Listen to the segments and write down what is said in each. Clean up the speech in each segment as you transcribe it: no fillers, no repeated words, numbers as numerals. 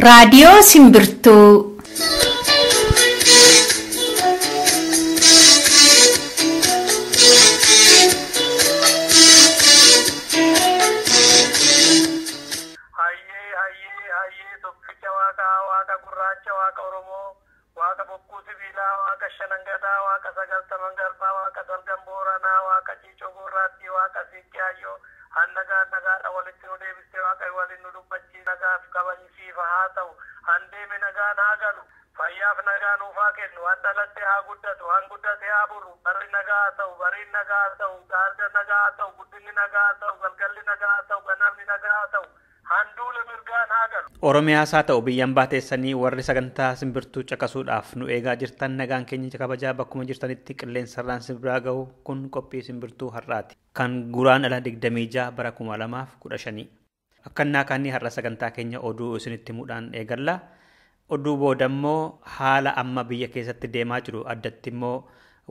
Raadiyoo Simbirtuu. Oromiyaa haa ta'u biyyaan baateessanii warri sagantaa simbirtuu caqasuudhaaf nu eegaa jirtan nagaan keenya kabajaa bakkuma jirtanitti qilleensarraan simbiraa gahu kun qophii simbirtuu har'aati kan guraandhala 26 bara 2015 akkannaa kaanii har'a sagantaa keenya oduu isinitti himuudhaan eegalla oduu boodammoo haala amma biyya keessatti deemaa jiru addatti immoo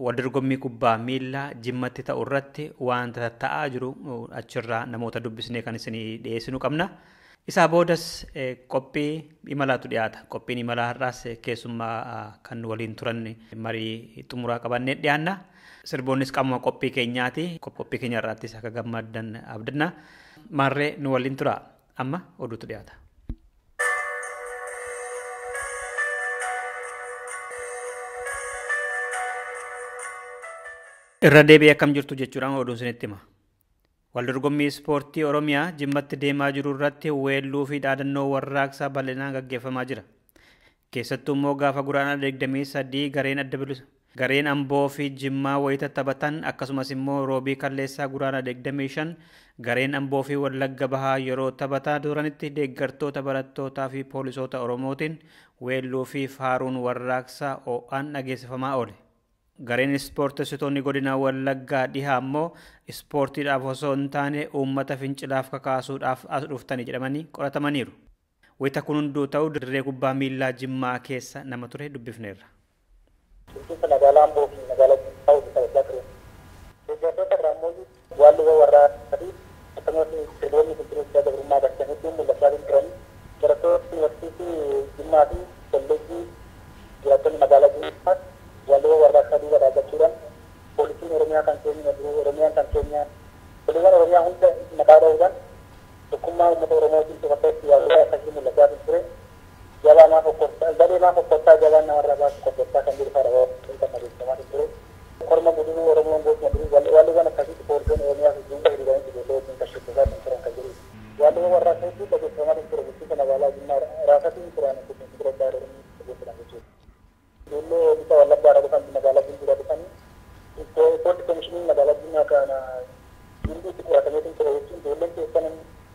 waldorgommii kubbaa miilaa jimmatti ta'u irratti waanta ta'aa jiru achirraa namoota dubbisnee kan isinii dhiyeessinu qabna. Isaa boodas qophii imalaatu dhiyaata. Qophiin imalaa har'aas keessummaa kan waliin turan marii xumuraa qabannee dhiyaanna. Sirboonnis qaama qophii keenyaati. Qophii keenya irraattis akka gammaddan abdanna. Marree nu waliin tura. Amma oduutu dhiyaata. Irra deebi'ee akkam jirtu jechuudhaan oduun isinitti hima. Waldorgommii ispoortii Oromiyaa jimmatti deemaa jiru irratti weelluu fi dhaadannoo warraaqsaa bal'inaan gaggeeffamaa jira. Keessattuu immoo gaafa guraandhala 23 gareen Amboo fi Jimmaa wayita taphatan akkasumas immoo roobii kalleessaa guraandhala 25 gareen Amboo fi Wallagga Bahaa yeroo taphataa turanitti deeggartoota barattootaa fi poolisoota Oromootiin weelluu fi faaruun warraaqsaa ho'aan dhageessifamaa oole. Gareen ispoortessitoonni godina Wallaggaa dhihaa immoo ispoortiidhaaf osoo hin taane uummata fincilaaf kakaasuudhaaf as dhuftanii jedhamanii qoratamaniiru. Wayita kun hunduu ta'u dirree kubbaa miilaa Jimmaa keessa nama ture dubbifneerra. Magaalaa Amboo fi magaalaa Jimmaa walitti taphachaa ture. Deeggartoota irraa immoo waalluu warraaqsaa akkasumas sirboonni fincilaa gabrummaa bakka hedduun mul'achaa turan. Barattoonni yuunivarsiitii Jimmaa fi kolleejjii jiraattonni magaalaa Jimmaa waalluu warraaqsaa duuba dhaabbachuudhaan poolisiin Oromiyaa kan keenya Oromiyaan kan keenya pooliiwwan Oromiyaa hunda maqaa dha'uudhaan tokkummaa uummata Oromootiin tokkotti waalluu akkasii mul'achaa ture. Jabaa maaf okkottaa jabaan namarraa baasu qoddottaa kan jiru faadha kan adeemsifamaa ture. Korma guduruu Oromoon gootuma duruu waalluuwwan akkasitti poolisoonni Oromiyaa fi Jimmaa hiriiranii ijoollee wajjin kan shubbisaa kan turan kan jiru. Waalluuwwan warraaqsaa hedduu dhageessifamaa ture bulchiinsa magaalaa Jimmaa raasatiin turan bira daaranii dhageessifamaa jechuudha. Ijoollee bifa Wallaggaa dhufan magaalaa Jimmaa dhufanii ispoortii komishinii magaalaa Jimmaa kana Jimbiitti qoratamee ture jechuun ijoolleen keessan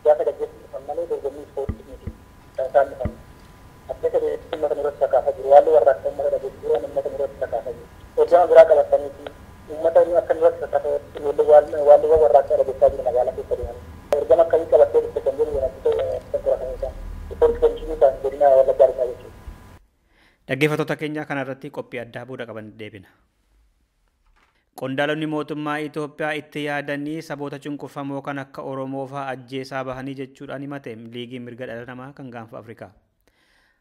gaafa dhaggeessisan malee dorgommii ispoortii miti isaan dhufan. Akkasa uummata irratti kakaasaa jiru. Waalluu warraaqsaa uummata dhageessisan uummata irratti kakaasaa jiru. Hojjaa biraa qabataniiti uummata akka irratti kakaasaa waalluu warraaqsaa dhageessaa jiru magaalaa keessa deemanii. Ergama akkamii qabattee dhufte kan jiru kan qoratamedha. Ispoortii komishinii kan godina Wallaggaa dhufaa jechuudha. Dhaggeeffattoota keenya kanarratti qophii addaa booda qaban deebina. Qondaalonni mootummaa Itoophiyaa itti yaadanii saboota cunqurfamoo kan akka Oromoo fa'aa ajjeesaa bahanii jechuudhaan himate liigii mirga dhala namaa kan gaanfa Afrikaa.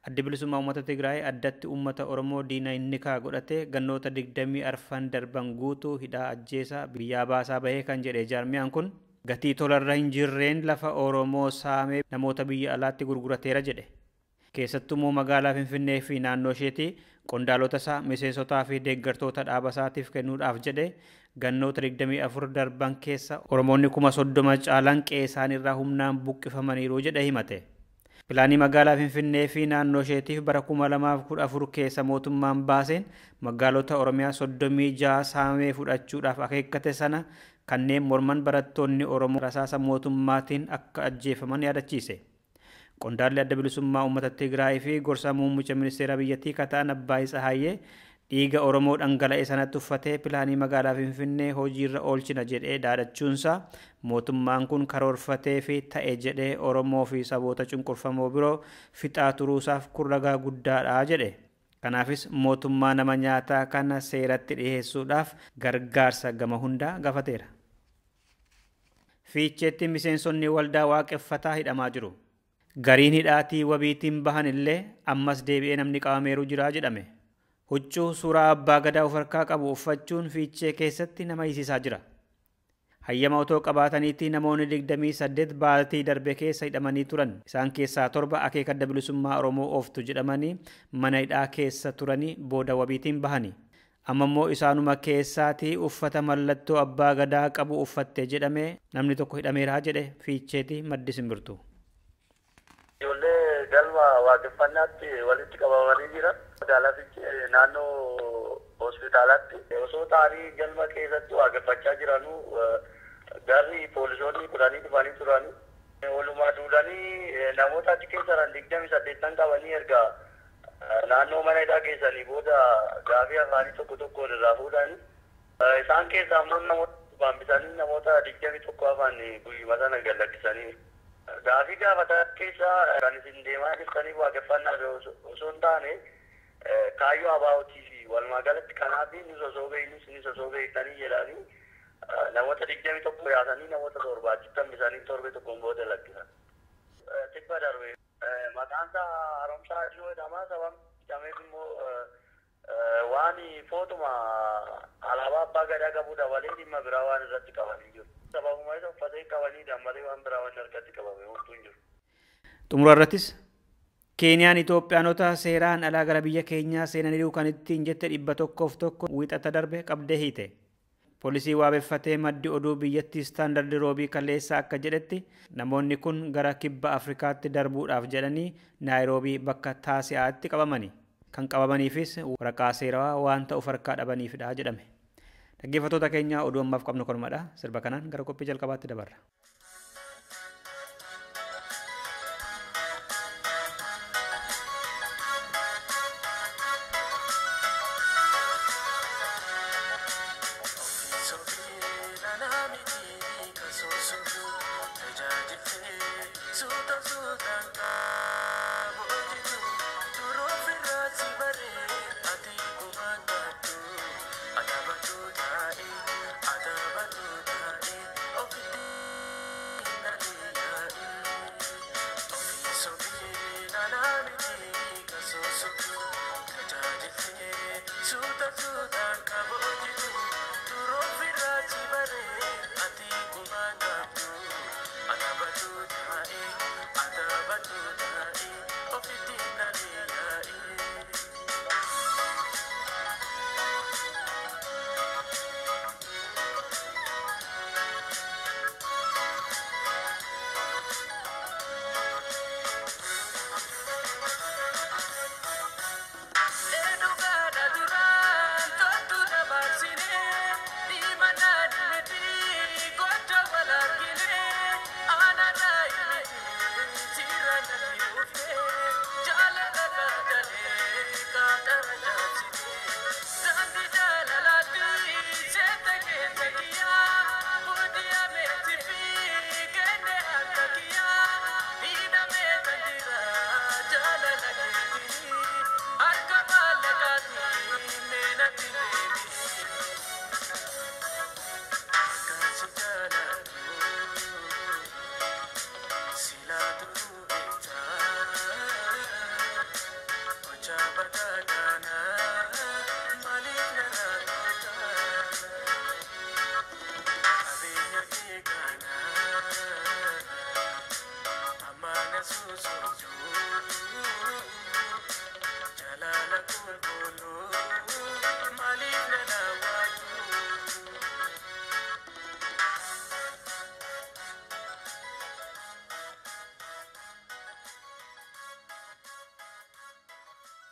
Addi bilisummaa uummata Tigraay addatti uummata Oromoo diina inni godhate gannoota 24 darban guutuu hidhaa ajjeesaa biyyaa baasaa bahee kan jedhe jaarmiyaan kun gatii tolarra hin jirreen lafa Oromoo saamee namoota biyya alaatti gurgurateera jedhe. Keessattuu magaalaa Finfinnee fi naannoo isheetii qondaalota isaa miseensotaa fi deeggartoota dhaaba isaatiif kennuudhaaf jedhe gannoota 24 darban keessa Oromoonni 30,000 caalan qe'ee isaaniirraa humnaan buqqifamaniiru jedhe himate. Pilaanii magaalaa Finfinnee fi naannoo isheetiif bara 2014 keessa mootummaan baaseen magaalota Oromiyaa 36 saamee fudhachuudhaaf akeekkate sana kanneen morman barattoonni Oromoo rasaasa mootummaatiin akka ajjeefaman yaadachiise. Qondaalli adda bilisummaa uummata Tigraay fi gorsaa muummicha ministeera biyyattii Kataan Abbaay Tsahaayyee dhiiga Oromoo dhangala'e sanatti uffatee pilaanii magaalaa Finfinnee hojiirra oolchina jedhee dhaadachuunsaa mootummaan kun karoorfatee fi ta'e jedhee Oromoo fi saboota cunqurfamoo biroo fixaa turuusaaf kun ragaa guddaadha jedhe. Kanaafis mootummaa nama nyaataa kana seeratti dhiyeessuudhaaf gargaarsa gama hundaa gaafateera. Fiicheetti miseensonni waldaa waaqeffataa hidhamaa jiru. Gariin hidhaatii wabiitiin bahan illee ammas deebi'ee namni qabameeru jira jedhame. Huccuu suuraa abbaa gadaa of harkaa qabu uffachuun fiichee keessatti nama hiisisaa jira. Hayyama otoo qabaataniitii namoonni 28 baatii darbe keessa hidhamanii turan. Isaan keessaa 7 akeeka adda bilisummaa Oromoo ooftu jedhamanii mana hidhaa keessa turanii booda wabiitiin bahanii. Amma immoo isaanuma keessaatii uffata mallattoo abbaa gadaa qabu uffatte jedhamee namni tokko hidhameera jedhe fiicheeti maddi simbirtuu. Ijoollee galma waaqeffannaatti walitti qabamanii jira. Magaalaa Fiichee naannoo hospitaalaatti osoo ta'anii galma keessatti waaqeffachaa jiranuu garri poolisoonni kudhanii dhufanii turanii. Walumaa duudhanii namoota achi keessa jiran 28 qabanii erga naannoo mana hidhaa keessanii booda gaafii afaanii tokko irraa fuudhanii. Isaan keessaa immoo namoota baambisanii namoota 21 afaan guyyuma sana gallakkisanii. Gaafii gaafatan keessa kan isin deemaa jirtanii waaqeffannaa osoo hin taane kaayyoo abaa'otii fi walumaa galatti kanaaf ni sosoo beektanii jedhanii namoota 21 yaasanii namoota 7 achitti bisanii torbe tokkoon booda lakkisan. Tibba darbe maqaan isaa haaromsaa dhiyoo jedhama. Sababni jedhameef immoo waan footuma alaabaa abbaa gadaa qabu dabalee dhimma biraa waan irratti qabanii jiru. Sababuma isa uffatee qabanii dammalee waan biraa waan harkatti qabame homtuu hin jiru. Xumura irrattis Keeniyaan Itoophiyaanota seeraan alaa gara biyya keenyaa seenaniiru kan ittiin jette 101 wiixata darbe qabdee hiite. Poolisii waabeffatee maddi oduu biyyattii Istaandardi Roobii Kaleessaa akka jedhetti namoonni kun gara kibba Afrikaatti darbuudhaaf jedhanii Naayiroobii bakka Taasiyaatti qabamani. Kan qabamaniifis waraqaa seeraa waan ta'uuf harkaa dhabaniifidha jedhame. Dhaggeeffattoota keenya oduu ammaaf qabnu konumadha. Sirba kanaan gara qophii jalqabaatti dabarra.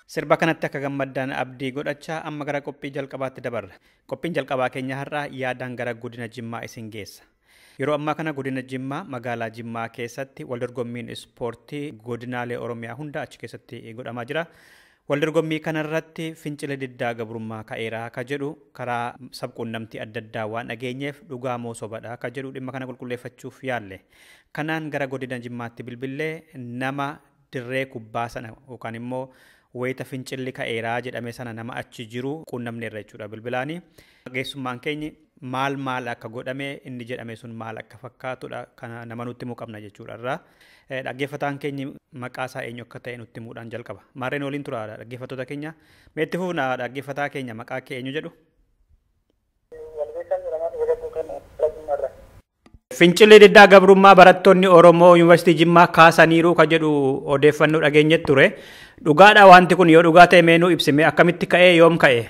Sirba kanatti akka gammaddaan abdii godhachaa amma gara qophii jalqabaatti dabarra. Qophiin jalqabaa keenya har'aa yaadaan gara godina Jimmaa isin geessa. Yeroo ammaa kana godina Jimmaa magaalaa Jimmaa keessatti waldorgommiin ispoortii godinaalee Oromiyaa hunda achi keessatti godhamaa jira. Waldorgommii kanarratti fincila diddaa gabrummaa ka'eeraa ka jedhu karaa sabquunnamtii adda addaa waan dhageenyeef dhugaa moo sobadha ka jedhu dhimma kana qulqulleeffachuuf yaalle. Kanaan gara godina Jimmaatti bilbilee nama dirree kubbaa sana yookaan immoo wayita fincilli ka'eeraa jedhame sana nama achi jiru quunnamneerra jechuudha bilbilaanii. Geessummaan keenya maal akka godhame inni jedhame sun maal akka fakkaatudha kana nama nutti himuu qabna jechuudha irraa dhaggeeffataan keenya maqaa isaa eenyu akka ta'e nutti himuudhaan jalqaba. Maarreen waliin tura dhaggeeffattoota keenya meetti fuufna dhaggeeffataa keenya maqaa kee eenyu jedhu? Fincilli diddaa gabrummaa barattoonni Oromoo Yuunivarsiitii Jimmaa kaasaniiru ka jedhu odeeffannoo dhageenye ture. Dhugaadha wanti kun yoo dhugaa ta'e meenuu ibsime akkamitti ka'ee yoom ka'e?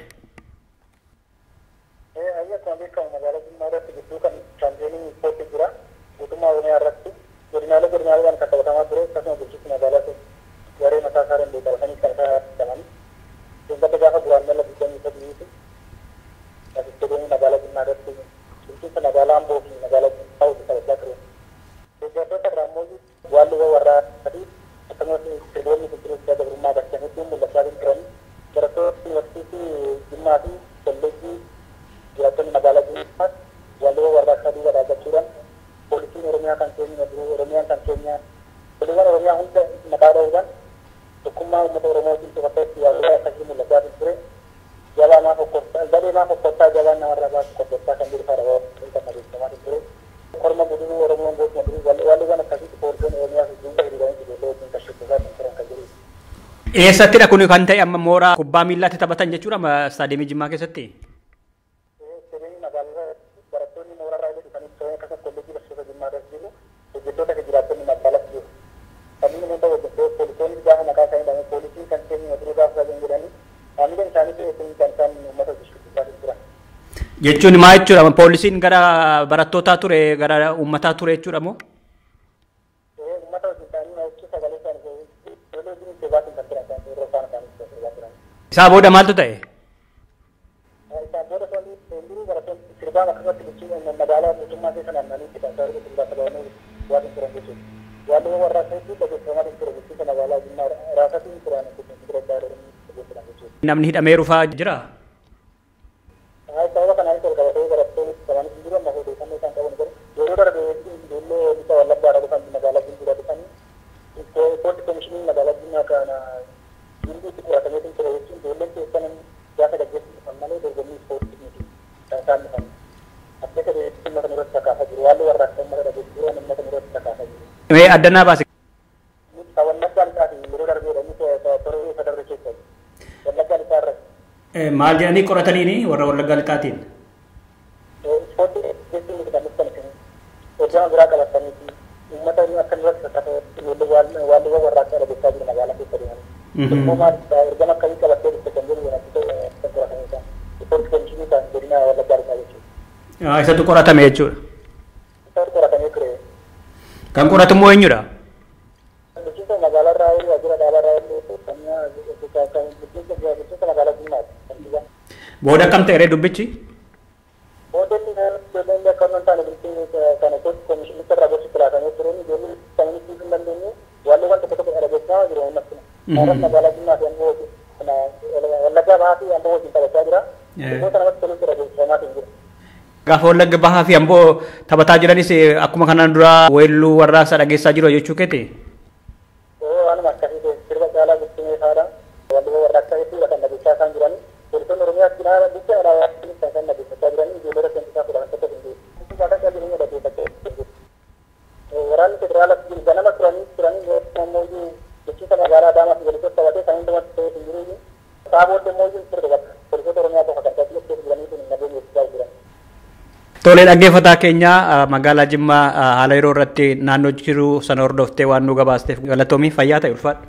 Eessattidha kun kan ta'e amma mooraa kubbaa miillaatti taphatan jechuudha istaadiyeemii Jimmaa keessatti? Jechuun maa jechuudha poolisiin gara barattootaa ture gara uummataa ture jechuudha moo? Isaa booda maaltu ta'e? Namni hidhamee rufaa jira? Addanaa baase. Maal jedhanii qorataniini warra Wallaggaa Lixaatiin? Isatu qoratame jechuudha. Kan qoratamu eenyudha? Booda akkam ta'e dubbichi? Gaafa Wallagga Bahaa fi Amboo taphataa jiranis akkuma kanaan dura weelluu warraaqsa dhageessaa jiru jechuu keeti? Tole dhaggeeffataa keenya magaalaa Jimmaa haala yeroo irratti naannoo jiru sana hordoftee waan nu gabaasteef galatoomii fayyaa ta'e ulfaadha.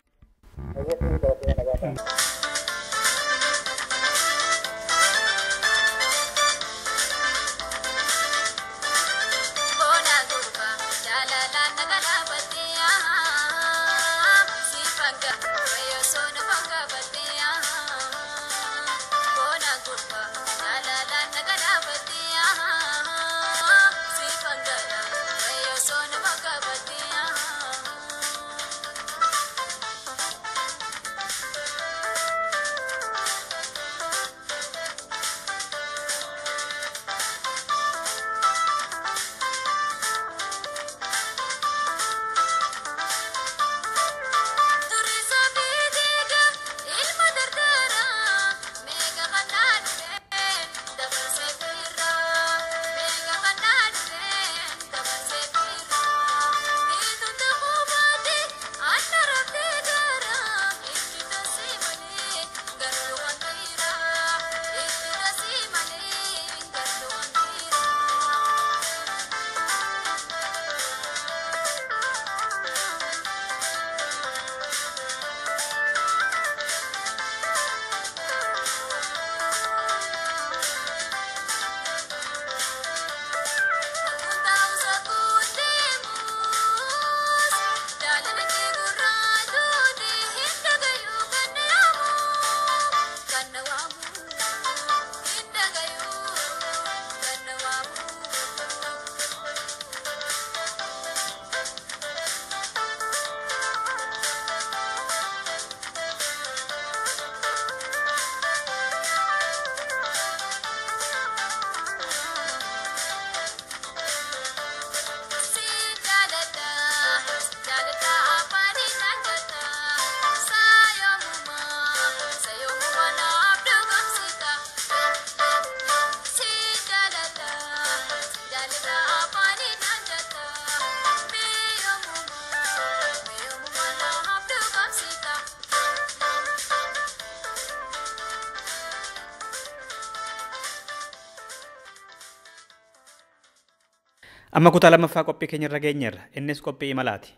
Amma kutaa lammaffaa qophii keenya irra geenyerra. Innis qophii imalaati.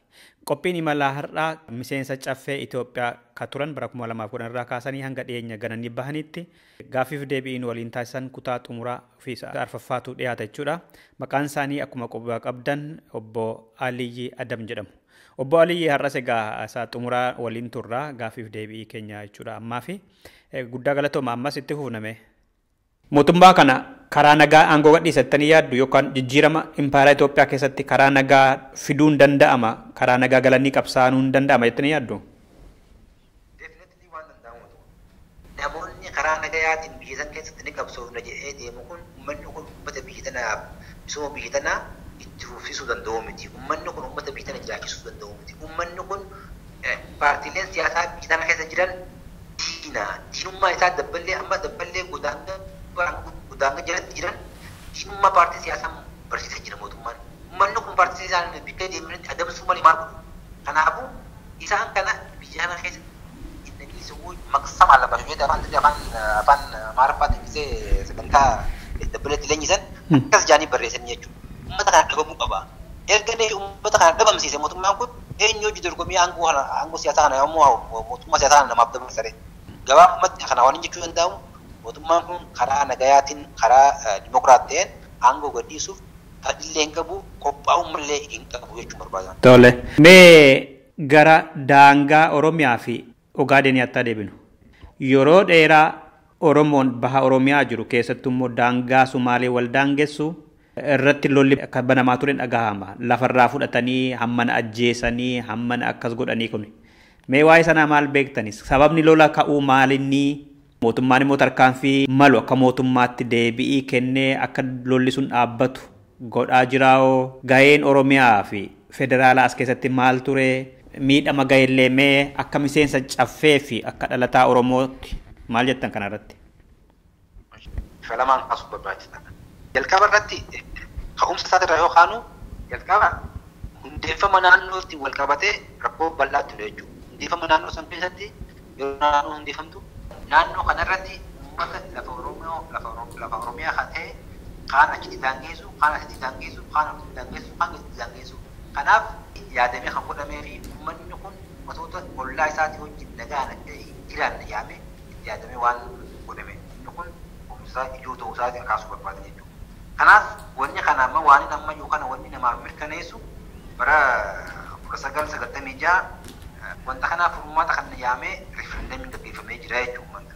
Qophiin imalaa har'aa miseensa caffee Itoophiyaa ka turan bara 2010 irraa kaasanii hanga dhiyeenya gananii bahanitti gaaffiif deebiin waliin taasisan kutaa xumuraa fi arfaffaatu dhiyaata jechuudha. Maqaan isaanii akkuma quba qabdan obbo Aliyyi Adam jedhamu. Obbo Aliyyi har'as egaa isaa xumuraa waliin turraa gaaffiif deebii keenya jechuudha. Ammaa fi guddaa galatooma ammas itti fufname. Mootummaa kana karaa nagaa aangoo gadhiisattanii yaaddu yookaan jijjiirama impaayera Itoophiyaa keessatti karaa nagaa fiduun danda'ama, karaa nagaa galanii qabsaanuun danda'ama jettanii yaaddu? Definitely waan danda'amu. Namoonni karaa nagayaatiin biyya sana keessatti ni qabsoofna jedhee deemu kun uummanni kun uummata biyya tanaaf misooma biyya tanaa itti fufsiisuu danda'u miti. Uummanni kun uummata biyya tana jiraachisuu danda'u miti. Uummanni kun paartiileen siyaasaa biyya tana keessa jiran diinummaa isaa dabballee amma dabballee godaanga jalatti jiran diinummaa paartii siyaasaa barsiisaa jira mootummaan. Uummanni kun paartii siyaasaa bikka deemanii adamsuu malee maal godhu? Kanaafuu isaan kana biyya kana keessa innanii sumuu maqsama lafa shuyyeeta afaan maaraffaatiin gisee sagantaa dabbaleetti leenjisan akkas jaanii barreessanii jechuudha. Uummata kana dhabamuu qaba. Erga uummata kana dhabamsiise mootummaan kun eenyu hojii dorgomii aangoo siyaasaa kana yommuu mootummaa siyaasaa kana namaaf dabarsare. Gabaabumatti kana waan jechuu danda'amu mootummaan kun karaa nagayaatiin karaa dimokiraattiin aangoo gadhiisuuf fedhii hin qabu, qophaa'ummallee hin qabu jechuun barbaadan. Tole. Mee gara daangaa Oromiyaa fi Ogaadeniyaatti deebinu. Yeroo dheeraa Oromoon baha Oromiyaa jiru keessattuu immoo daangaa Sumaalee wal daangessu irratti lolli akka banamaa ture dhagahama. Lafarraa fudhatanii hammana ajjeesanii hammana akkas godhanii kun. Mee waa'ee sanaa maal beektanis? Sababni lola ka'uu maalinni? Mootummaan immoo tarkaanfii malu akka mootummaatti deebi'ii kennee akka lolli sun dhaabbatu godhaa jiraao. Gaheen Oromiyaa fi federaalaa as keessatti maal ture? Miidhama gaheellee mee akka miseensa caffee fi akka dhalataa Oromootti maal jettan kanarratti? Falamaan kaasuu barbaachisaadha. Jalqaba irratti ka'umsa isaatirra yoo kaanu jalqaba hundeeffama naannootti wal qabatee rakkoo bal'aa ture jechuudha. Hundeeffama naannoo san keessatti yeroo naannoo hundeeffamtu naannoo kanarratti uummata lafa Oromiyaa kan ta'e kaan achitti daangeessu, kaan asitti daangeessu, kaan asitti daangeessu, kaan asitti daangeessu. Kanaaf yaadamee kan godhamee fi uummanni kun wantoota ollaa isaatii wajjin nagaan jiran yaamee itti yaadamee waan godhame. Inni kun humna ijoo ta'uu isaatiin kaasuu barbaadan jechuudha. Kanaaf wanni kana amma waan inni amma yookaan wanni namaaf mirkaneessu bara 1996 wanta kanaaf furmaata kan yaamee referendamiin gaggeeffamee jira jechuudha.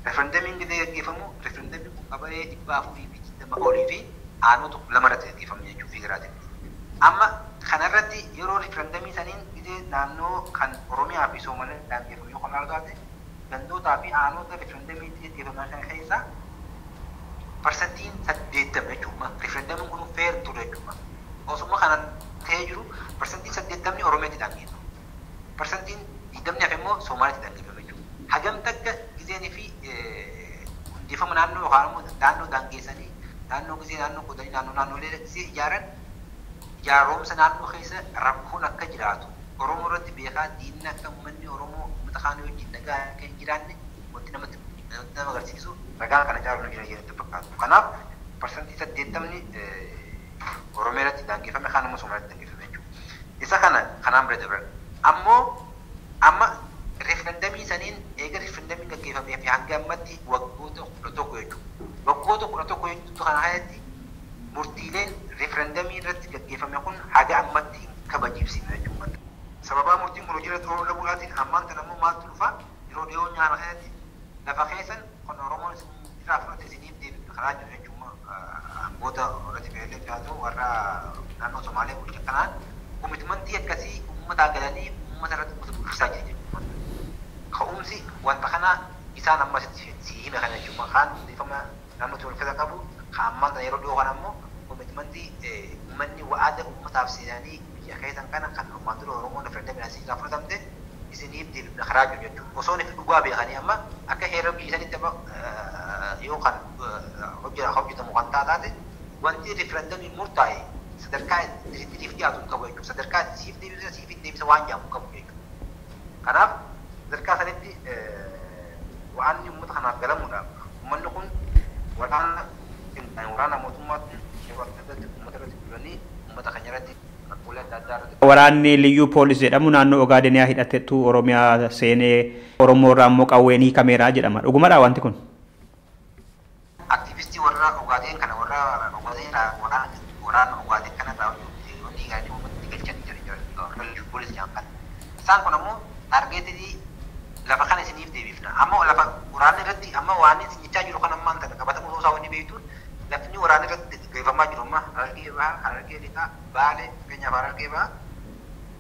Referendamiin gaggeeffamu referendamiin kun qabaree 420 olii fi aanota lama irratti gaggeeffame jechuudha figuraatiin. Amma kanarratti yeroo referendamii saniin gidee naannoo kan Oromiyaa fi Soomaaliyaa daangeeffamu yoo kan taate gandootaa fi aanota referendamii gaggeeffaman sana keessaa parsantiin 80 jechuudha. Referendamiin kun feer ture jechuudha. Osuma kanan ta'ee jiru parsantiin 80 Oromiyaatti daangeeffamu. Parsantiin 20 hafe immoo Soomaaliyaatti daangeeffame jechuudha. Hagam takka gizeenii fi hundeeffama naannoo yookaan immoo naannoo daangeessanii naannoo gizee naannoo qotanii naannoolee gizee ijaaran ijaaromsa naannoo keessa rakkoon akka jiraatu Oromoo irratti beekaa diinni akka uummanni Oromoo uummata kaanii wajjin nagaa akka hin jiraanne wanti nama agarsiisu ragaa kana ijaaruun jira jedhamee fakkaatu. Kanaaf parsantii 80 Oromiyaa irratti daangeeffame kaan immoo Soomaaliyaatti daangeeffame jechuudha. Isa kana kanaan bira dabran. Ammoo amma referendamii saniin eega referendamiin gaggeeffamee fi hanga ammatti waggoota 11 jechuudha. Waggoota 11 jechuudha kana hayatti murtiileen referendamii irratti gaggeeffame kun haga ammatti hin kabajiifsine jechuudha. Sababa murtiin kun hojiirra turuu dhabuudhaatiin ammaan kana immoo maaltu dhufa yeroo dhiyoo nyaara hayatti lafa keessan kan Oromoon irraa fudhate isiniif deebiin karaa jiru jechuudha. Aangoota irratti beelee fi'aatu warra naannoo Somaalee bulchan kanaan komitmentii akkasii uummataa galanii uummata irratti bulchisaa jira jechuudha. Ka'umsi wanta kana isaan ammas si hime kana jechuudha. Kaan hundeeffama naannoo Itoophiyaa qabu kaan ammaan kana yeroo dhiyoo kana immoo komitmentii uummanni wa'aada uummataaf seenanii biyya keessan kana kan ammaan dura Oromoon referendamii asii irraa fudhatamte isiniif deebiin karaa jiru jechuudha. Osoo inni dhugaa beekanii amma akka heera biyya sanitti yoo kan hojjetamu kan taate wanti referendamiin murtaa'e sadarkaa siif dhiyaatu qabu jechuudha. Sadarkaa siif deebisa waan jaamu qabu jechuudha. Kanaaf sadarkaa sanitti waan uummata kanaaf galamuudhaaf uummanni kun waraana mootummaatti yeroo akkasitti uummata irratti bulanii uummata keenya irratti rakkoolee adda addaa irratti. Waraanni liyyuu poolisii jedhamu naannoo Ogaadeniyaa hidhatetu Oromiyaa seenee Oromoo irraa immoo qawween hiikameera jedhama. Dhugumadha wanti kun? Aktivistii warra Ogaadeen kana warra Ogaadeen waraana Ogaadeen kana irraa wanti gaadii uummatti galchanii jiran liyyuu poolisii jedhamu kana. Isaan kun ammoo targeetii lafa kana isiniif deebifna. Amma lafa waraanni irratti amma waan isin jechaa jiru kan ammaan tana qabatamu osoo wanni beektuun lafni waraanni irratti geeffamaa jiru amma Harargee Bahaa, Harargee Lixaa, Baalee, fakkeenyaaf Harargee Bahaa,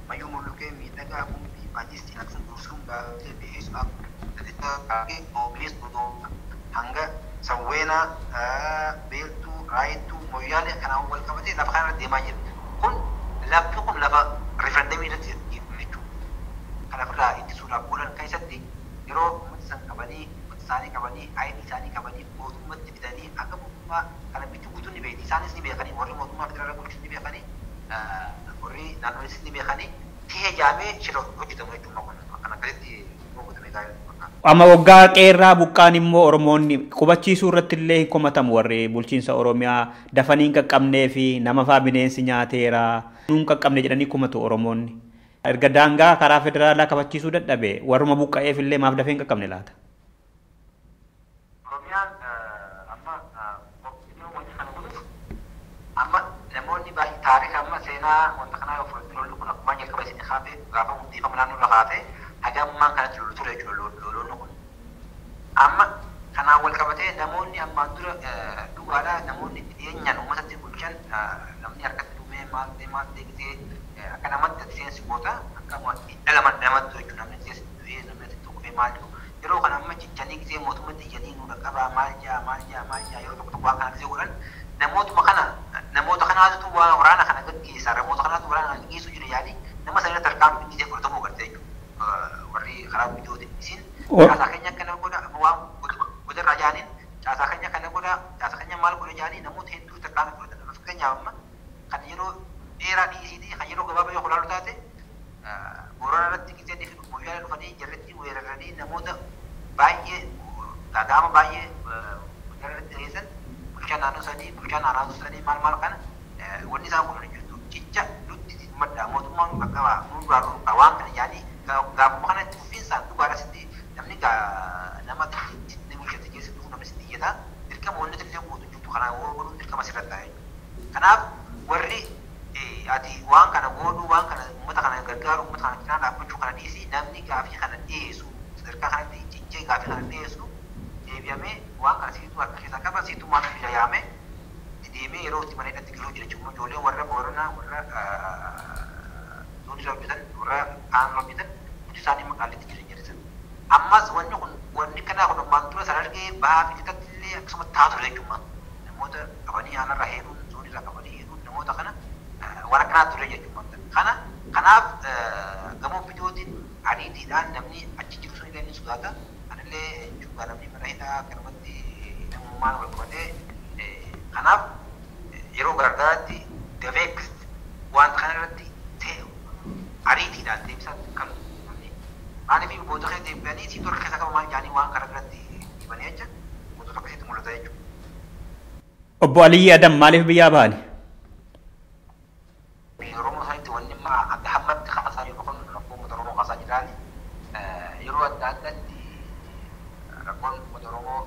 Mayyuu Mulluqee, Miidhagaa, Gumbii, Maajistii, Aksuum, Dursuun, Baalee, Be'eessu, Harargee, Oobilees, Godoo, hanga Sawweenaa, Beeltuu, Raayituu, Moyyaalee kanaan wal qabatee lafa kana irratti deemaa jira. Lafti kun lafa riferendamii irratti kanarraa ittisuudhaaf godhan keessatti yeroo uummata san qabanii uummata isaanii qabanii aayidii isaanii qabanii mootummatti fidanii akka mootummaa kana bichuu guutuun ni beekti isaanis ni beekanii warri mootummaa federaalaa bulchuun ni beekanii warri naannoleessis ni beekanii tihee jaamee shira hojjetamu jechuudha kun akkan akkasitti godhamee gaariidha. Amma waggaa qeerraa buqqaan immoo Oromoonni qubachiisuu irratti illee hin komatamu warri bulchiinsa Oromiyaa dafanii hin qaqqabnee fi nama faa bineensi nyaateera nuun qaqqabne jedhanii komatu Oromoonni. Erga daangaa karaa federaalaa kabachiisuu dadhabe warruma buqqa'eef illee maaf dafee hin qaqqabne laata? Oromiyaan amma namoonni baay'ee taarika amma seenaa wanta kanaa of lolli kun akkuma jalqaba isin hafe gaafa hundeeffama naannoo irra haate hagammaan kanatti lolu ture jechuudha lolli kun. Amma kanaan wal qabatee namoonni ammaan dura dhugaadhaa namoonni dhiyeenyaan uummatatti bulchan namni harkatti dhumee maal deegitee akka namatti seensi goota akka dhala namatti jechuudha namni seensi du'ee namni tokko maal jiru yeroo kana amma cichanii gisee mootummatti iyyanii nu dhaqqabaa maal jaa yeroo tokko waan kana gisee godhan namoota kanaatu waan waraana kana gaggeessaa namoota kanaatu waraana kana gaggeessuu jira yaadii nama sanirratti harkaan biddisee fudhatamuu garte jechuudha warri karaa biyyoota isin caasaa keenya akkana godha waan godarraa jaaniin caasaa keenya akkana godha caasaa keenya maal godha jaanii namoota hedduu harkaan fudhatan fakkeenyaaf amma kan yeroo dheeraa dhiisii kan yeroo gabaabaa yoo kolaalu taate Boorana irratti gisee Moyyaalee dhufanii jarratti weeraranii namoota baay'ee gaagama baay'ee Moyyaalee irratti dhiyeessan bulchaan naannoo sadii maal kana wanni isaan godhan jirtu cicha nutti madda mootummaan qaqqabaa nu duraa dhuunfaa waan kana yaanii gaafuma kana uffiinsaan dhugaadhasitti namni nama itti bulchate keessa dhufu namni sitti iyyataa dirqama wanni illee gootu jirtu kanaa godhuun dirqama sirratti taa'e. Kanaaf warri ati waan kana godhu waan kana uummata kana gargaaru uummata kana cinaa dhaabbachuu kana dhiisii namni gaafii kana dhiyeessu sadarkaa kanatti cichee gaafii kana dhiyeessu deebi'amee waan kana siituu harka keessaa qaba siituu maal yaame deemee yeroo itti mana hidhatti galuu jira jechuudha ijoolleen warra Booranaa warra zoonii irra hojjetan warra aanaa hojjetan hundi isaanii maqaaletti jiran jedhisan. Ammas wanni kanaa kun ammaan dura Harargee Bahaa fi Lixaatti illee akkasuma taatu jechuudha namoota qabanii aanarraa heeruun zoonii irraa qabanii heeruun namoota kana waan akkanaa ture jechuudha. Kanaaf gamoo bidootiin ariitiidhaan namni achi jiru sun illee ni sodaata. Anillee jechuudha namni mana hidhaa kanumatti namummaan wal qabatee kanaaf yeroo gargaaraatti dafee wanta kana irratti ariitiidhaan deebisaa kan maaliif boota keessa deebi'anii si torka keessa qaba maal jaanii waan kana irratti dibanii jecha boota akkasitti mul'ata jechuudha. Obbo Aliyyi Adam maaliif biyyaa bahani? Oromoo sanitti wanni adda hammatti kaasaa jiru kun rakkoo uummata Oromoo kaasaa jirani yeroo adda addaatti rakkoon uummata Oromoo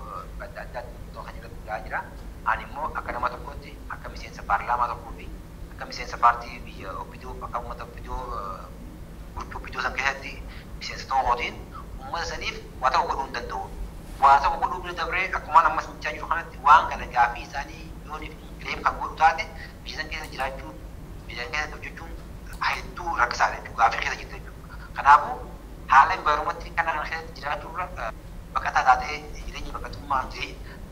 adda addaatti iddoo kan irratti guddaa jira. Ani immoo akka nama tokkotti akka miseensa paarlaamaa tokkoo fi akka miseensa paartii biyya Obbidoo akka uummata Obbidoo san keessatti miseensa tokkootiin uummata saniif waa ta'u godhuu hin danda'u. Waa ta'u godhuu bira dabree akkuma ammas jechaa jiru kanatti waan kana gaafii isaanii yooniif fileem kan godhu taate biyya san keessa jiraachuu biyya keessa hojjechuun hedduu rakkisaadha jechuudha gaafii keessa jirtu jechuudha. Kanaafuu haala envaayiroomantii kana keessatti jiraachuurra baqataa taatee jireenya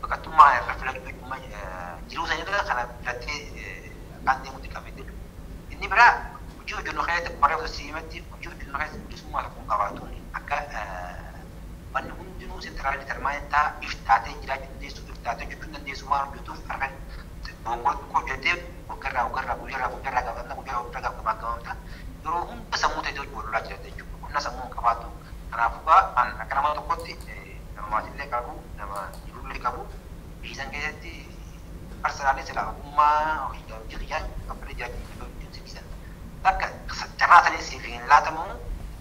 baqattummaa irra filachuu jiruu sanirra kana filattee kan deemuutti qabee jechuudha. Inni biraa hojii hojjennu keessatti qoree hojii hojjennu keessatti bilisummaa tokkoon qabaatuun akka wanni hundinuu sentraalii termaayitaa iftaatee jiraachuu dandeessu iftaatee hojjechuu dandeessu waan hojjetuuf har'a gongotti hojjetee guyyaarraa gabaabamta yeroo hunda sammuu ta'e hojii walolaa jira jechuudha. Humna sammuu hin qabaatu kanaafuu akka nama tokkotti nama maatillee qabu nama jirullee qabu biyya san keessatti Arsenaalis ilaa ogummaa hojii qabanii jiraachuu akka carraa sanis fi hin laatamu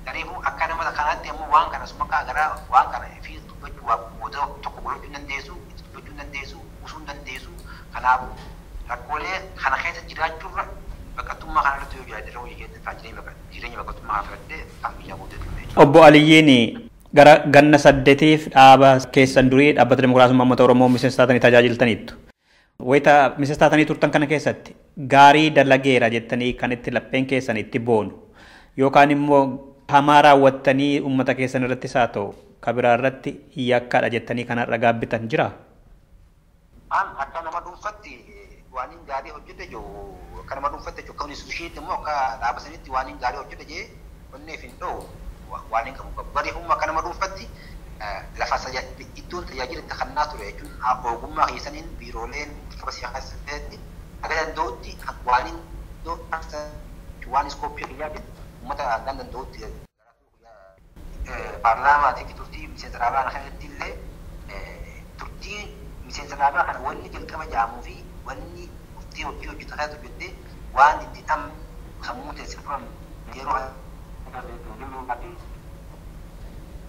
gariifuu akka nama kanaatti ammoo waan kana suma garaa waan kana fi dubbachuu waa tokko godhachuu dandeessu dubbachuu dandeessu usuu dandeessu kanaaf rakkoolee kana keessa jiraachuurra bakkattummaa kana irratti yoo jiraate yeroo jireenya bakkattummaa kana fudhattee kan biyya guutuu. Obbo Aliyyiin gara ganna 8 dhaaba keessan durii dhaabbata Dimokiraasummaa Uummata Oromoo miseensa taatanii tajaajiltaniittu. Wayita miseensa taatanii turtan kana keessatti gaarii dalageera jettanii kan itti lapheen keessan itti boonu yookaan immoo hamaa raawwattanii uummata keessan irrattis haa ta'u kabiraa irratti yakkaadha jettanii kanarra gaabbitan jira. Akka nama dhuunfatti waan hin gaarii hojjete jiru akka nama dhuunfatti jechuun kan ishiitti immoo akka dhaaba sanitti waan hin gaarii hojjete jee onneef hin dhoohu waan hin qabu gariifummaa akka nama dhuunfatti lafa iddoon tajaajila itti kennaa ture jechuun ogummaa keessaniin biirooleen saba siyaasaatti akka danda'utti waan hin waan iskooppii fayyaa uummata hangam danda'utti paarlaamaatii turtii miseensa dhaabaa kanatti illee turtii miseensa dhaabaa kana wanni jalqaba jedhamuu fi wanni murtii hojii taasisu hojjettee waan itti sammuu teessifam yeroo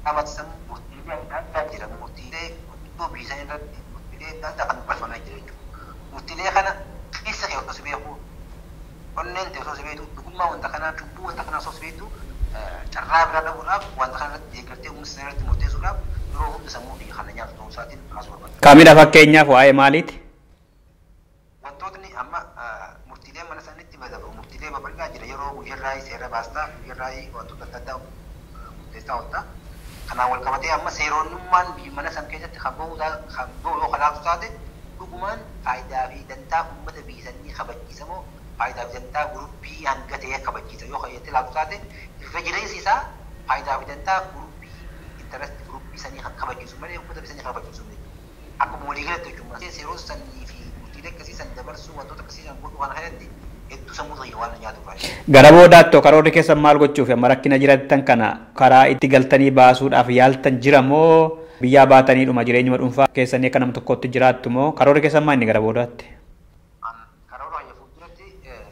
amatisan murtiilee adda jira murtiilee iddoo biisan irratti murtiilee adda kan barfamee jira jechuudha. Murtiilee kana keessa kee osoo beeku onneen ta'e osoo beektu dhugummaa wanta kanaa cubbuu wanta kanaa osoo beektu carraa biraa dhabuudhaaf wanta kana irratti deeggartee humna sana irratti murteessuudhaaf yeroo hunda sammuu biyya kana nyaatu ta'uu isaatiin kaasuu barbaada. Kaamila fakkeenyaaf waa'ee maaliiti? Wantootni amma murtiilee mana sanitti badabu murtiilee babal'aa jira yeroo guyyaarraa seera baastaa guyyaarraa wantoota adda addaa murteessaa ooltaa. Kanaan wal qabatee amma seeronnummaan biyya mana san keessatti kan bahu yoo kalaatu taate dhugumaan faayidaa fi dantaa uummata biyya sanii kabachiisa moo faayidaa fi dantaa guruppii hanga ta'e kabachiisa yoo kayyatti laatu taate irra jireessi isaa faayidaa fi dantaa guruppii intaresti guruppii sanii kan kabachiisu malee uummata biyya sanii kabachiisu akkuma walii galatti jechuudha. Seerota sanii fi murtiilee akkasii san dabarsuu wantoota akkasii san godhu waan kanatti hedduu sammuu ta'e waan nyaatuuf. Gara boodaatti karoorri keessan maal gochuuf amma rakkina jirattan kana karaa itti galtanii baasuudhaaf yaaltan jira moo biyyaa baatanii dhuma jireenyuma dhuunfaa keessanii akka nama tokkotti jiraattu moo karoorri keessan maal inni gara boodaatti? Karoora hayya fuulduratti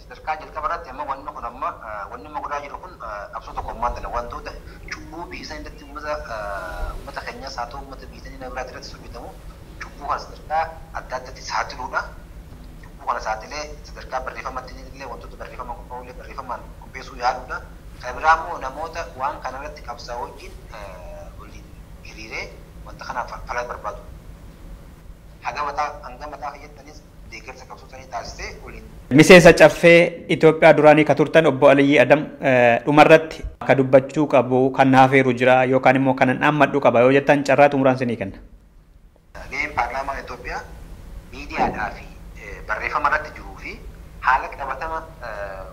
sadarkaa jalqaba irratti amma wanni kun amma wanni amma godhaa jiru kun absuu tokko ammaan tana wantoota cubbuu biyya sana irratti uummata keenyaas haa ta'u uummata biyya sana biraatti irratti hojjetamu cubbuu kana sadarkaa adda addaatti saaxiluudha. Bukan saat ini sadarkaa barreeffamatti illee wantoota barreeffama qophaa'ullee barreeffamaan qopheessuu yaaluudha. Kabiraamoo namoota waan kanarratti qabsaa wajjin waliin hiriiree wanta kanaaf fala barbaadu. Hanga mataa fayyattanis deeggarsa qabsootanii taasisee waliin. Miseensa caffee Itoophiyaa duraanii ka turtan obbo Aliyyi Adam dhumarratti ka dubbachuu qabu kan hafeeru jira yookaan immoo kan dhammadhu qaba yoo jettan carraa xumuraan sinii kenna. Gaheen paarlaamaa Itoophiyaa miidiyaadhaa fi barreeffama irratti jiruu fi haala qabatama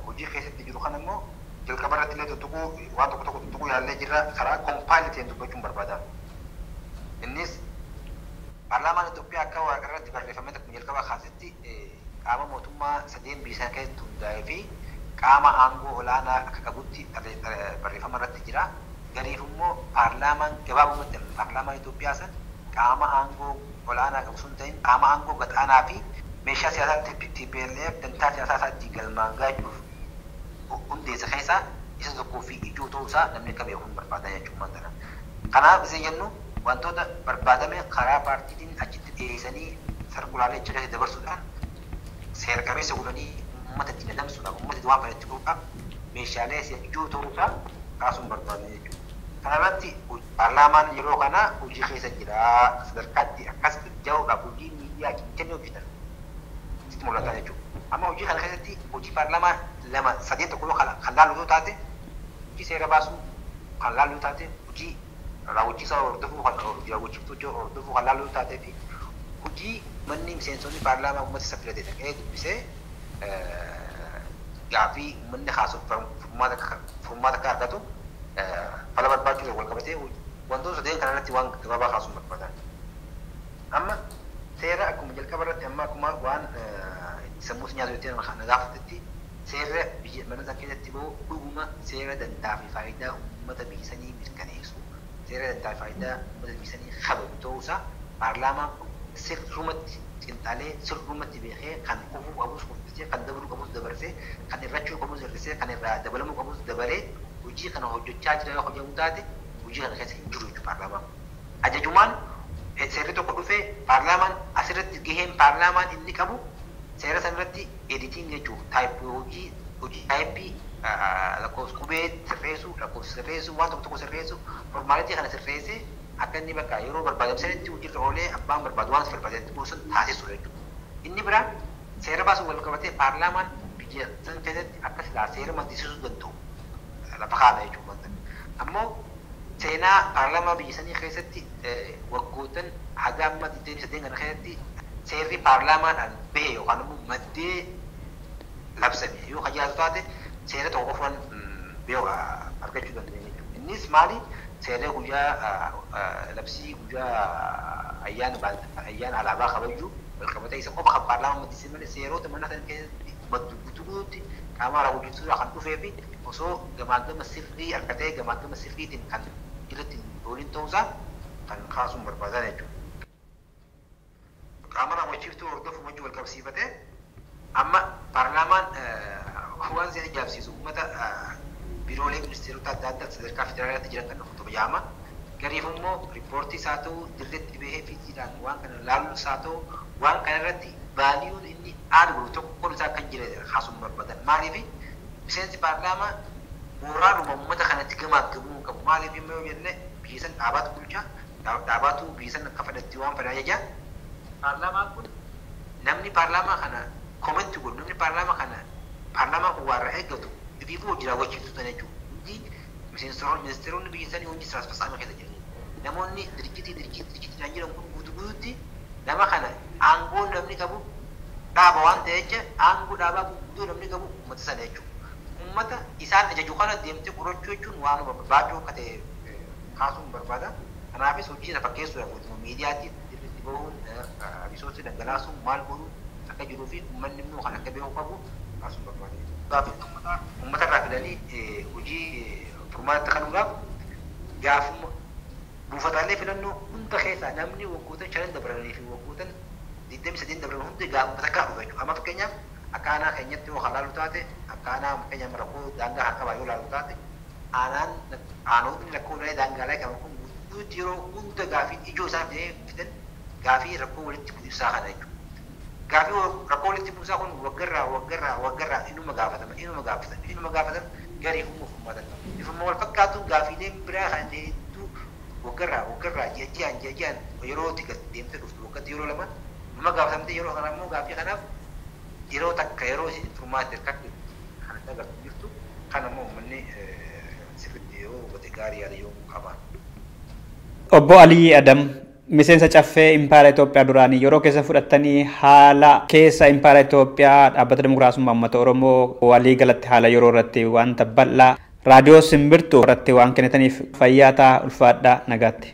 hojii keessatti jiru kan immoo jalqaba irratti illee tuttuquu waan tokko tokko tuttuquu yaallee jirra karaa koompaayilitiin dubbachuun barbaada. Innis paarlaamaan Itoophiyaa akka waaqa irratti barreeffamee tokko jalqaba kaasitti qaama mootummaa sadeen biyya keessatti hundaa'ee fi qaama aangoo olaanaa akka qabutti barreeffama irratti jira. Gariif immoo paarlaamaan gabaabumatti paarlaamaan Itoophiyaa san qaama aangoo olaanaa qabu sun ta'in qaama aangoo gadaanaa fi meeshaa siyaasaatti TPLF dantaa siyaasaa isaatti galmaan gaachuuf hundeessa keessaa isa tokkoo fi ijoo ta'uu isaa namni akka beekuun barbaada jechuudha tana. Kanaaf isa jennu wantoota barbaadame karaa paartiitiin achitti dhiyeessanii sarkulaalee achi keessa dabarsuudhaan seera qabeessa godhanii uummata itti dadamsuudhaaf uummata waan fayyadachuudhaaf meeshaalee ijoo ta'uu isaa kaasuun barbaada jechuudha. Kanarratti paarlaamaan yeroo kana hojii keessa jira sadarkaatti akkas ja'uudhaaf hojii miidiyaa kennuu hojjetan. Mul'ata jechuudha. Amma hojii kana keessatti hojii paarlaamaa lama sadeen tokko kan laallu yoo taate hojii seera baasuu kan laallu yoo taate hojii raawwachiisaa hordofuu kan raawwachiiftuu hordofuu kan laallu yoo taatee fi hojii manni miseensonni paarlaamaa uummata isa filate dhaqee dubbisee gaaffii manni haasoo furmaata akka argatu fala barbaachuudhaan wal qabatee wantoota sadeen kanarratti waan gabaabaa haasuun barbaadan. Amma seera akkuma jalqaba irratti amma akkuma waan sammuu nyaatu jettee nama gaafatetti seera biyya mana sana keessatti bahu dhuguma seera dantaa fi faayidaa uummata biyya sanii mirkaneessu seera dantaa fi faayidaa uummata biyya sanii kabaju ta'uusaa paarlaamaan sirrumatti taalee sirnumatti beekee kan kufuu qabus kuffisee kan dabaluu qabus dabarsee kan irrachuu qabus hir'isee kan irraa dabalamuu qabus dabalee hojii kana hojjechaa jira yoo hojjetamu taate hojii kana keessa hin jiru jechuudha paarlaamaan. Ajajumaan seerri tokko dhufee paarlaamaan asirratti gaheen paarlaamaan inni qabu seera sanarratti editiin jechuudha hojii taayippii lakkoofsa qubee sirreessuu lakkoofsa sirreessuu waan tokko sirreessuu formaalitii kana sirreessee akka inni bakka yeroo barbaadamsanitti hojiirra oolee abbaan barbaadu waan barbaadetti buusan taasisuu jechuudha. Inni biraan seera baasuu wal qabatee paarlaamaan biyya san keessatti akka silaa seera maddisiisuu danda'u lafa kaa'ame jechuudha. Ammoo seenaa paarlaamaa biyya sanii keessatti waggootan haga amma 28 kana keessatti seerri paarlaamaadhaan bahe yookaan immoo maddee labsame yoo hajaasu taate seera tokko qofaan beeku argachuu dandeenya jechuudha. Innis maali? Seera guyyaa labsii guyyaa ayyaana alaabaa kabajuu wal qabatee isa qofa kan paarlaamaa maddisiise malee seerota mana sana keessatti maddu guutuutti qaama haaraa hojjechuudhaan kan dhufee fi osoo gamaagama sirrii argatee gamaagama sirriitiin kan irratti waliin ta'uusaa kan kaasuun barbaadan jechuudha. Qaama raawwachiiftuu hordofu wajjin wal qabsiifatee amma paarlaamaan waan seera ijaarsiisu uummata biiroolee ministeerota adda addaa sadarkaa federaalaatti jiran kan tokko yaama. Gariif immoo riippoortii isaa ta'uu dirreetti bahee fiixiidhaan waan kana laalus haa ta'u waan kana irratti vaaliyuun inni aadu tokko isaa kan jire kaasuun barbaadan. Maaliif miseensi paarlaamaa mooraadhuma uummata kanatti gamaaggamuu qabu. Maaliif immoo jenne biyya san dhaabaatu bulchaa dhaabaatu biyya san akka fedhatti waan fedhaa jajaa. Paarlaamaan kun namni paarlaamaa kana komentii godhu namni paarlaamaa kana paarlaamaa kun waan irraa eeggatu biifuu hojii raawwachiiftu sana jechuudha. Ministeeronni biyya sanii hojii siraas fasaama keessa jiran. Namoonni dirjitiin jiran kun guutuutti nama kana aangoo namni qabu dhaaba waan ta'e jecha aangoo dhaabaa guutuu namni qabu uummata sana jechuudha. Uummata isaan ajaju kana deemtee qorachuu jechuun waan barbaachuu akka ta'e kaasuun barbaada. Kanaafis hojii sana fakkeessuudhaaf hojii miidiyaatti dirriitti bahuun abisooti dhangalaasuun maal godhuu akka jiruu fi uummanni immoo kan akka beeku qabu kaasuun barbaada. Uummata irraa fidanii hojii furmaata kanuudhaaf gaafuma buufataalee filannoo hunda keessaa namni waggootan 5 dabranii fi waggootan 23 dabran hundi gaafuma takkaa dhufa jechuudha. Amma fakkeenyaaf akka aanaa keenyatti yoo halaalu taate akka aanaa fakkeenyaaf rakkoo daangaa haa qabaa yoo laalu taate aanootni rakkoo daangaalee qaban kun guutuutti yeroo hunda gaafii ijoo isaa fidan gaafii rakkoo walitti bu'iinsaa kana jechuudha. Gaafii rakkoo walitti bu'iinsaa kun waggarraa inuma gaafatan garii humna furmaatan. Ifuma wal fakkaatu gaafiileen biraa kan hedduu waggarraa ji'aan yeroo deemtee dhuftu waggatti yeroo lama nama gaafatamte yeroo kana immoo gaafii kanaaf yeroo takka yeroo isin furmaatti hirkatti kan agartu jirtu kana immoo uummanni sirriitti yoo hubate gaarii yaada yoo qaban. Obbo Aliyyi Adam miseensa caffee Impaayera Itoophiyaa duraanii yeroo keessa fudhattanii haala keessa Impaayera Itoophiyaa dhaabbata Dimokiraasummaa Uummata Oromoo walii galatti haala yeroo irratti wanta bal'aa raadiyoo Simbirtuu irratti waan kennitaniif fayyaa ta'aa ulfaadhaa nagaatti.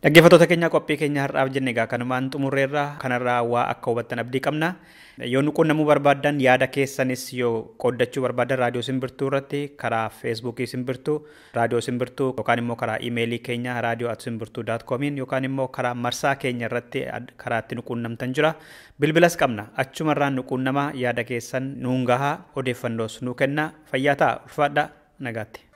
Dhaggeeffattoota keenya qophii keenya har'aaf jenne egaa kanumaan xumurreerra kanarraa waa akka hubattan abdii qabna. Yoo nu quunnamuu barbaaddan yaada keessanis yoo qooddachuu barbaaddan raadiyoo Simbirtuu irratti karaa feesbuukii Simbirtuu, raadiyoo Simbirtuu yookaan immoo karaa iimeelii keenya radio@simbirtuu.com yookaan immoo karaa marsaa keenya irratti karaa itti nu quunnamtan jira. Bilbilas qabna. Achumarraan nu quunnamaa yaada keessan nuun gahaa odeeffannoos nu kenna. Fayyaa ta'a ulfaadhaa nagaatti.